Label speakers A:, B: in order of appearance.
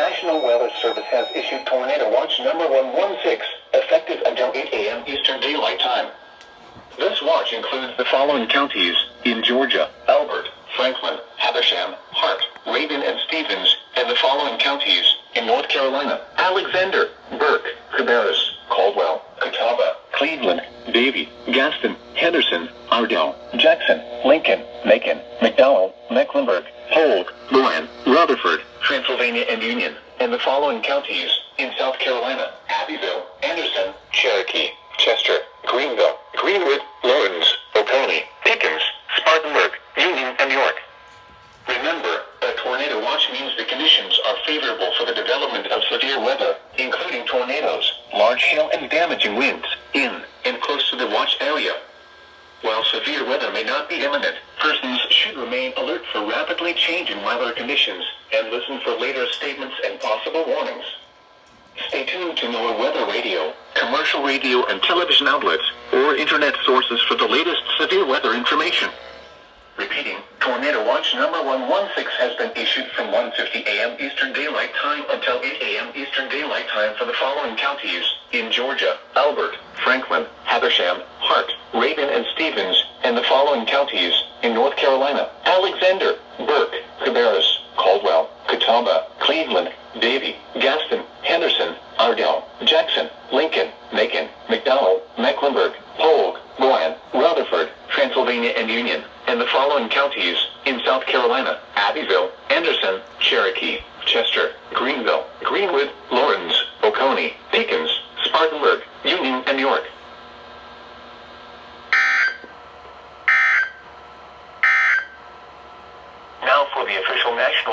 A: National Weather Service has issued Tornado Watch number 116, effective until 8 a.m. Eastern Daylight Time. This watch includes the following counties in Georgia: Albert, Franklin, Habersham, Hart, Rabin, and Stevens, and the following counties in North Carolina: Alexander, Burke, Cabarrus, Caldwell, Catawba, Cleveland, Davie, Gaston, Henderson, Ardell, Jackson, Lincoln, Macon, McDowell, Mecklenburg, Polk, Luan, Rutherford, Transylvania, and Union, and the following counties in South Carolina: Abbeville, Anderson, Cherokee, Chester, Greenville, Greenwood, Lawrence, Oconee, Pickens, Spartanburg, Union, and York. Remember, a tornado watch means the conditions are favorable for the development of severe weather, including tornadoes, large hail, and damaging winds, in and close to the watch area. While severe weather may not be imminent, persons should remain alert for rapidly changing weather conditions and listen for later statements and possible warnings. Stay tuned to NOAA Weather Radio, commercial radio and television outlets, or internet sources for the latest severe weather information. Repeating, Tornado Watch number 116 has been issued from 1:50 a.m. Eastern Daylight Time until 8 a.m. Eastern Daylight Time for the following counties in Georgia: Albert, Franklin, Habersham, Hart, Rabin, and Stevens, and the following counties in North Carolina: Alexander, Burke, Cabarrus, Caldwell, Catawba, Cleveland, Davie, Gaston, Henderson, Ardell, Jackson, Lincoln, Macon, McDowell, Mecklenburg, Polk, Luan, Rutherford, Transylvania, and Union, and the following counties in South Carolina: Abbeville, Anderson, Cherokee, Chester, Greenville, Greenwood, Lawrence, Oconee, Pickens, Spartanburg, Union, and York.